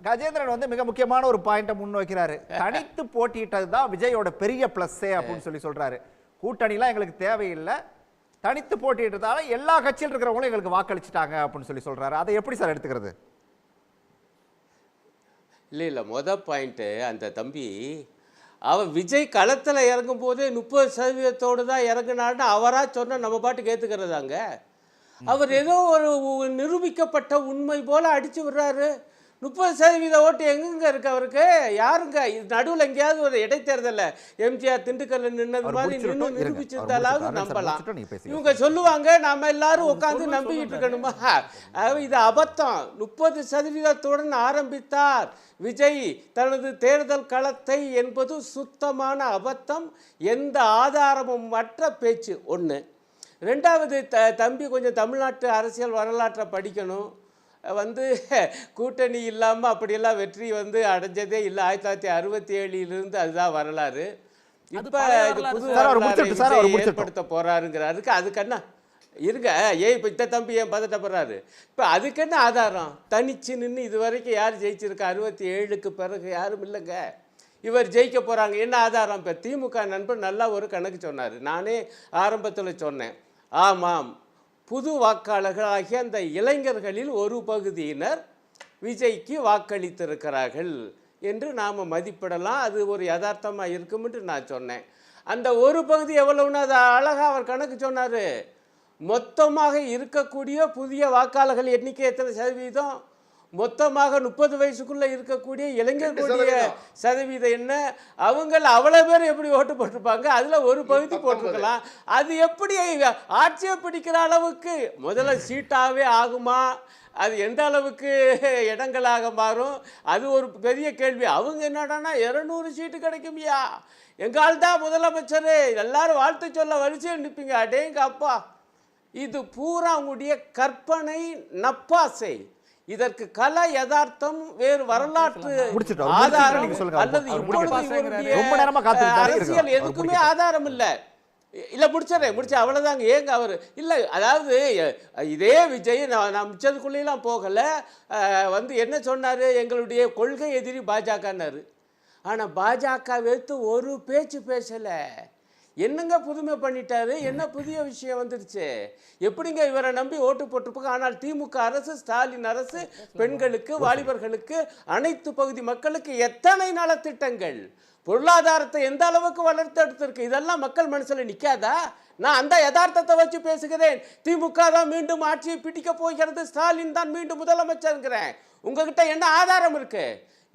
கஜேந்திரன் வந்து மிக முக்கியமான ஒரு பாயிண்ட முன்வைக்கிறாரு. தனித்து போட்டியிட்டது தான் விஜயோட பெரிய பிளஸ்ஸே அப்படின்னு சொல்றாரு. கூட்டணிலாம் எங்களுக்கு தேவையில்லை, தனித்து போட்டியிட்டதால எல்லா கட்சியில் இருக்கிறவங்களும் எங்களுக்கு வாக்களிச்சுட்டாங்க அப்படின்னு சொல்றாரு. அதை எப்படி சார் எடுத்துக்கிறது? இல்லை பாயிண்ட்டு அந்த தம்பி அவன் விஜய் களத்தில் இறங்கும் போதே 30% தான் இறங்குனான்னு அவராக சொன்ன நம்ம பாட்டுக்கு ஏற்றுக்கிறதாங்க. அவர் ஏதோ ஒரு நிரூபிக்கப்பட்ட உண்மை போல் அடித்து விடுறாரு. 30% ஓட்டு எங்கெங்க இருக்கு அவருக்கு? யாருங்க நடுவில் எங்கேயாவது ஒரு இடைத்தேர்தலில் எம்ஜிஆர் திண்டுக்கல்ல நின்னது மாதிரி நின்று நிரூபிச்சிருந்தாலாவது நம்பலாம். இவங்க சொல்லுவாங்க நாம எல்லாரும் உட்காந்து நம்பிக்கிட்டு இருக்கணுமா? இது அபத்தம். 30%துடன் ஆரம்பித்தார் விஜய் தனது தேர்தல் களத்தை என்பது சுத்தமான அபத்தம், எந்த ஆதாரமும் மற்ற பேச்சு. ஒன்று. ரெண்டாவது, தம்பி கொஞ்சம் தமிழ்நாட்டு அரசியல் வரலாற்றை படிக்கணும். கூட்டணி இல்லாமல் அப்படியெல்லாம் வெற்றி அடைஞ்சதே இல்லை. 1967 அதுதான் வரலாறு. இப்போ ஏற்படுத்த போறாருங்கிறாருக்கு. அதுக்கு என்ன இருங்க, இப்போ இந்த தம்பி ஏன் பதட்டப்படுறாரு? இப்போ அதுக்கு என்ன ஆதாரம்? தனிச்சு நின்று இது வரைக்கும் யார் ஜெயிச்சிருக்கா? 67க்கு பிறகு யாரும் இல்லைங்க. இவர் ஜெயிக்க போகிறாங்க. என்ன ஆதாரம்? இப்போ திமுக நண்பர் நல்லா ஒரு கணக்கு சொன்னார். நானே ஆரம்பத்தில் சொன்னேன். ஆமாம், புது வாக்காளர்களாகிய அந்த இளைஞர்களில் ஒரு பகுதியினர் விஜய்க்கு வாக்களித்திருக்கிறார்கள் என்று நாம் மதிப்பிடலாம். அது ஒரு யதார்த்தமாக இருக்கும் என்று நான் சொன்னேன். அந்த ஒரு பகுதி எவ்வளவுன்னு அதை அழகாக அவர் கணக்கு சொன்னார். மொத்தமாக இருக்கக்கூடிய புதிய வாக்காளர்கள் எண்ணிக்கை எத்தனை சதவீதம்? மொத்தமாக 30 வயசுக்குள்ளே இருக்கக்கூடிய இளைஞர்களுடைய சதவீதம் என்ன? அவங்கள அவ்வளோ பேர் எப்படி ஓட்டு போட்டிருப்பாங்க? அதில் ஒரு பகுதி போட்டிருக்கலாம். அது எப்படி ஆட்சேபிக்கிற அளவுக்கு முதல்ல சீட்டாகவே ஆகுமா? அது எந்த அளவுக்கு இடங்களாக மாறும்? அது ஒரு பெரிய கேள்வி. அவங்க என்னடானா 200 சீட்டு கிடைக்கும்யா, எங்கால் தான் முதலமைச்சர், எல்லாரும் வாழ்த்து சொல்ல வரிசையில் நிற்பீங்க. அடேங்க அப்பா, இது பூரா அவங்களுடைய கற்பனை, நப்பாசை. இதற்கு கல யதார்த்தம் வேறு வரலாற்று ஆதாரம் அல்லது அரசியல் எதுக்குமே ஆதாரம் இல்லை. இல்லை முடிச்ச அவ்வளோதாங்க. ஏங்க அவர் இல்லை, அதாவது இதே விஜய் நான் மிச்சதுக்குள்ளேலாம் போகலை. என்ன சொன்னார்? எங்களுடைய கொள்கை எதிரி பாஜகன்னாரு. ஆனால் பாஜக வைத்து ஒரு பேச்சு பேசலை. என்னங்க புதுமை பண்ணிட்டாரு? என்ன புதிய விஷயம் வந்துருச்சு? எப்படிங்க இவரை நம்பி ஓட்டு போட்டிருப்பாங்க? ஆனால் திமுக அரசு, ஸ்டாலின் அரசு பெண்களுக்கு, வாலிபர்களுக்கு, அனைத்து பகுதி மக்களுக்கு எத்தனை நலத்திட்டங்கள், பொருளாதாரத்தை எந்த அளவுக்கு வளர்த்தெடுத்திருக்கு. இதெல்லாம் மக்கள் மனசில் நிற்காதா? நான் அந்த யதார்த்தத்தை வச்சு பேசுகிறேன். திமுக தான் மீண்டும் ஆட்சியை பிடிக்க போகிறது, ஸ்டாலின் தான் மீண்டும் முதலமைச்சருங்கிறேன். உங்ககிட்ட என்ன ஆதாரம் இருக்கு?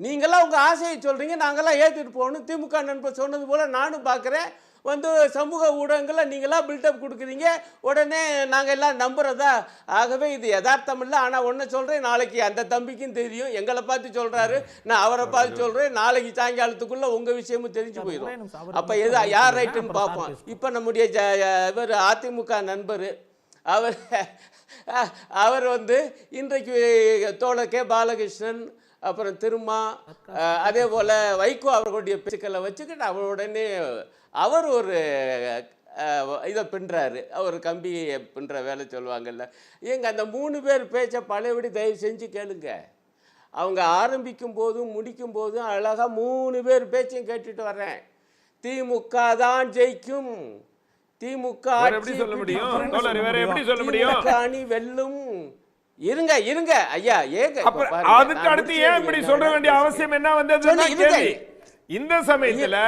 நீங்களாம் உங்கள் ஆசையை சொல்கிறீங்க, நாங்களாம் ஏற்றிட்டு போகணும். திமுக நண்பர் சொன்னது போல் நானும் பார்க்குறேன். சமூக ஊடகங்களில் நீங்களாம் பில்டப் கொடுக்குறீங்க, உடனே நாங்கள் எல்லாம் நம்புறதா? ஆகவே இது யதார்த்தம் இல்லை. ஆனால் ஒன்று சொல்கிறேன், நாளைக்கு அந்த தம்பிக்கும் தெரியும். எங்களை பார்த்து சொல்கிறாரு, நான் அவரை பார்த்து சொல்கிறேன். நாளைக்கு சாயங்காலத்துக்குள்ளே உங்கள் விஷயமும் தெரிஞ்சு போயிடும். அப்போ யார் ரைட்டுன்னு பார்ப்போம். இப்போ நம்முடைய இவர் அதிமுக நண்பர் அவர் இன்றைக்கு தோழர் கே பாலகிருஷ்ணன், அப்புறம் திருமா, அதே போல் வைகோ அவர்களுடைய பேச்சுக்களை வச்சுக்கிட்டு அவருடனே அவர் ஒரு இதை பின்னுறாரு. அவர் கம்பி பின்னுற வேலை சொல்லுவாங்கல்ல. அந்த 3 பேர் பேச்சை பழையபடி தயவு செஞ்சு கேளுங்க. அவங்க ஆரம்பிக்கும் போதும் முடிக்கும் போதும் அழகாக 3 பேர் பேச்சையும் கேட்டுட்டு வர்றேன். திமுக தான் ஜெயிக்கும், திமுக அணி வெல்லும். இருங்க ஐயா, ஏங்க அதுக்கு அடுத்து ஏன் இப்படி சொல்ற வேண்டிய அவசியம் என்ன வந்தது? இந்த சமயத்துல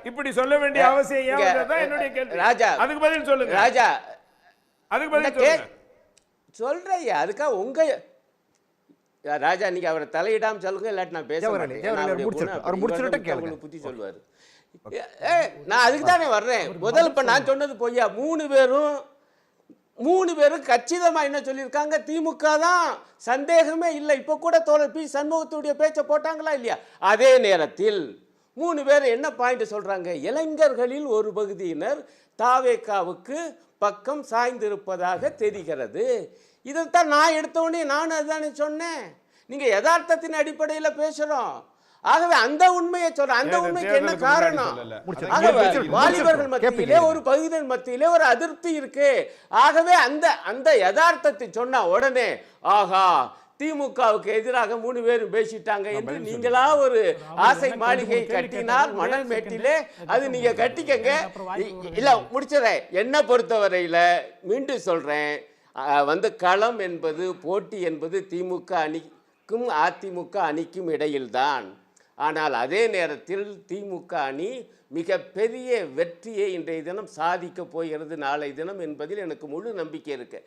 இப்படி சொல்ல வேண்டிய அவசியம் ஏன் என்னுடைய கேள்வி. ராஜா, அதுக்கு பதில் சொல்லுங்க. ராஜா, அதுக்கு பதில் சொல்லுங்க. சொல்றேன். அதுக்காக உங்க ராஜா நீங்க அவரை தலையிடாம சொல்லுங்க, இல்லாட்டி நான் பேசுறேன். புத்தி சொல்லுவாரு. நான் அதுக்கு தானே வர்றேன். முதல்ல இப்ப நான் சொன்னது பொய்யா? 3 பேரும் கச்சிதமாக என்ன சொல்லியிருக்காங்க? திமுக தான், சந்தேகமே இல்லை. இப்போ கூட தோழர் பி சண்முகத்துடைய பேச்சை போட்டாங்களா இல்லையா? அதே நேரத்தில் 3 பேர் என்ன பாயிண்ட் சொல்கிறாங்க? இளைஞர்களில் ஒரு பகுதியினர் தாவேகாவுக்கு பக்கம் சாய்ந்திருப்பதாக தெரிகிறது. இதைத்தான் நான் எடுத்தோடனே நான் அதுதானே சொன்னேன். நீங்கள் யதார்த்தத்தின் அடிப்படையில் பேசுகிறோம். ஆகவே அந்த உண்மையை சொல்ற, அந்த உண்மைக்கு என்ன காரணம்? வாலிபர்கள் மத்தியிலே, ஒரு பகுதியின் மத்தியிலே ஒரு அதிருப்தி இருக்கு. ஆகவே அந்த யதார்த்தத்தை சொன்ன உடனே ஆகா திமுகவுக்கு எதிராக 3 பேரும் பேசிட்டாங்க என்று நீங்களா ஒரு ஆசை மாளிகை கட்டினால் மணல் மேட்டிலே அது நீங்க கட்டிக்கங்க. இல்ல முடிச்சதே. என்ன பொறுத்தவரையில மீண்டும் சொல்றேன், களம் என்பது போட்டி என்பது திமுக அணிக்கும் அதிமுக அணிக்கும் இடையில்தான். ஆனால் அதே நேரத்தில் திமுக அணி மிகப்பெரிய வெற்றியை இன்றைய தினம் சாதிக்க போகிறது நாளை தினம் என்பதில் எனக்கு முழு நம்பிக்கை இருக்கு.